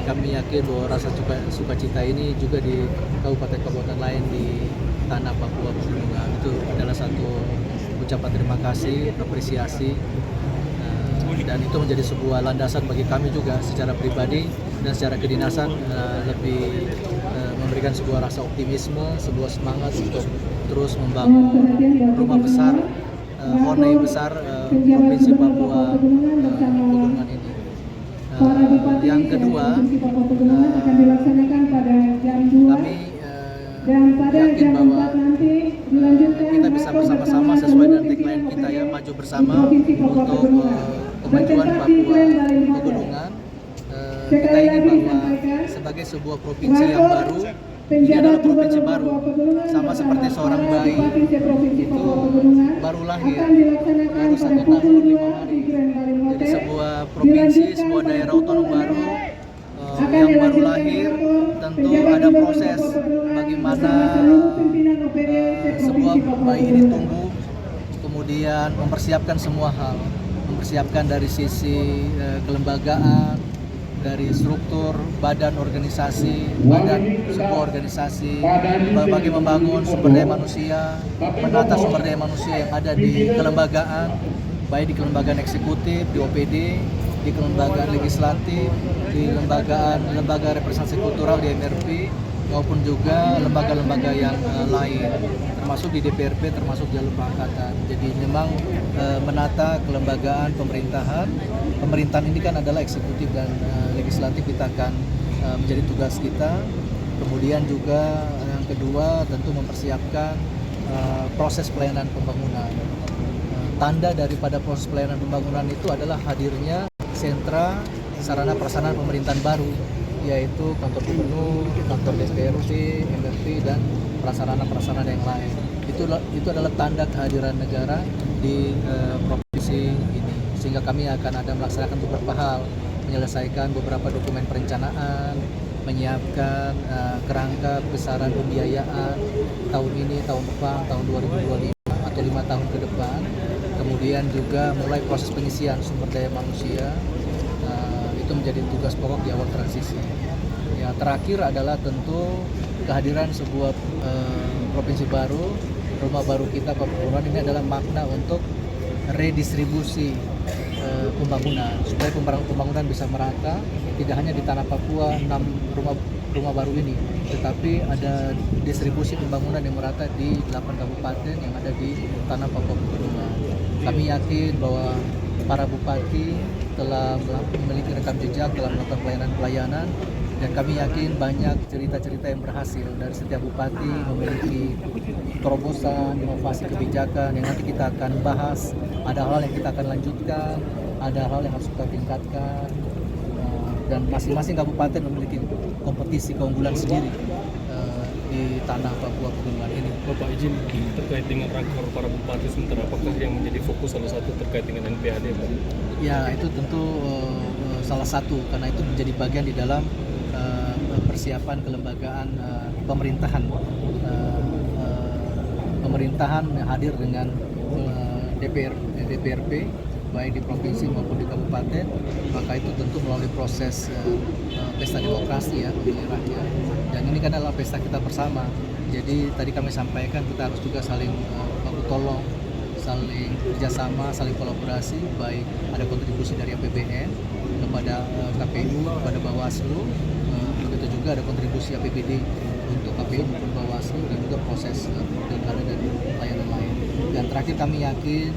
Jadi kami yakin bahwa rasa sukacita ini juga di kabupaten-kabupaten lain di tanah Papua Pegunungan. Itu adalah satu ucapan terima kasih, apresiasi, dan itu menjadi sebuah landasan bagi kami juga secara pribadi dan secara kedinasan, lebih memberikan sebuah rasa optimisme, sebuah semangat untuk terus membangun rumah besar, Honai besar Provinsi Papua Pegunungan ini. Yang kedua, kami yakin bahwa kita bisa bersama-sama sesuai dengan tagline kita ya, maju bersama untuk kemajuan Papua Pegunungan. Kita ingin bahwa sebagai sebuah provinsi yang baru, ini adalah provinsi baru, sama seperti seorang bayi itu baru lahir, baru 1 tahun 5 hari. Jadi sebuah provinsi, sebuah daerah otonom baru yang baru lahir, tentu ada proses bagaimana sebuah bayi ini tumbuh, kemudian mempersiapkan semua hal, mempersiapkan dari sisi kelembagaan, dari struktur badan organisasi, badan sebuah organisasi, bagi membangun sumber daya manusia, menata sumber daya manusia yang ada di kelembagaan, baik di kelembagaan eksekutif, di OPD, di kelembagaan legislatif, di lembaga representasi kultural di MRP, maupun juga lembaga-lembaga yang lain, termasuk di DPRP, termasuk jalur pangkatan. Jadi memang menata kelembagaan pemerintahan ini kan adalah eksekutif dan legislatif, kita akan menjadi tugas kita. Kemudian juga yang kedua tentu mempersiapkan proses pelayanan pembangunan. Tanda daripada proses pelayanan pembangunan itu adalah hadirnya sentra sarana prasarana pemerintahan baru, yaitu kantor gubernur, kantor DPRD, MRT, dan prasarana-prasarana yang lain. Itu adalah tanda kehadiran negara di provinsi ini, sehingga kami akan ada melaksanakan beberapa hal, menyelesaikan beberapa dokumen perencanaan, menyiapkan kerangka besaran pembiayaan tahun ini, tahun depan, tahun 2025 atau 5 tahun ke depan. Kemudian juga mulai proses pengisian sumber daya manusia, itu menjadi tugas pokok di awal transisi. Ya, terakhir adalah tentu kehadiran sebuah provinsi baru, rumah baru kita Papua Pegunungan ini adalah makna untuk redistribusi pembangunan, supaya pembangunan bisa merata, tidak hanya di tanah Papua 6 rumah baru ini, tetapi ada distribusi pembangunan yang merata di 8 kabupaten yang ada di tanah Papua Pegunungan. Kami yakin bahwa para bupati telah memiliki rekam jejak, telah melakukan pelayanan, dan kami yakin banyak cerita-cerita yang berhasil dari setiap bupati memiliki terobosan, inovasi kebijakan yang nanti kita akan bahas. Ada hal yang kita akan lanjutkan, ada hal yang harus kita tingkatkan, dan masing-masing kabupaten memiliki kompetisi keunggulan sendiri di tanah Papua Pegunungan ini. Bapak izin terkait dengan raker para bupati sementara, apakah yang menjadi fokus salah satu terkait dengan NPAD, Pak? Ya, itu tentu salah satu, karena itu menjadi bagian di dalam persiapan kelembagaan pemerintahan yang hadir dengan DPRP, baik di provinsi maupun di kabupaten. Maka itu tentu melalui proses pesta demokrasi ya, pemilih rakyat, dan ini kan adalah pesta kita bersama. Jadi tadi kami sampaikan kita harus juga saling baku tolong, saling kerjasama, saling kolaborasi, baik ada kontribusi dari APBN kepada KPU, kepada Bawaslu, begitu juga ada kontribusi APBD untuk KPU maupun Bawaslu, dan juga proses pilkada dan layanan lain. Dan terakhir kami yakin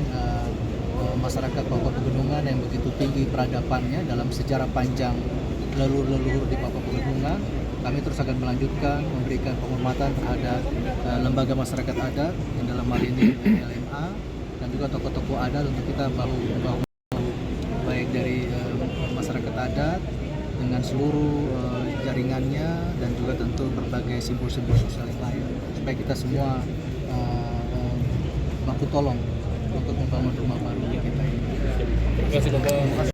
masyarakat Papua Pegunungan yang begitu tinggi peradabannya dalam sejarah panjang leluhur di Papua Pegunungan, kami terus akan melanjutkan memberikan penghormatan terhadap lembaga masyarakat adat yang dalam hal ini LMA, dan juga tokoh-tokoh adat untuk kita bahu baik dari masyarakat adat dengan seluruh jaringannya, dan juga tentu berbagai simbol-simbol sosial yang lain, supaya kita semua baku tolong untuk membangun rumah baru kita ini. Terima kasih, Bapak.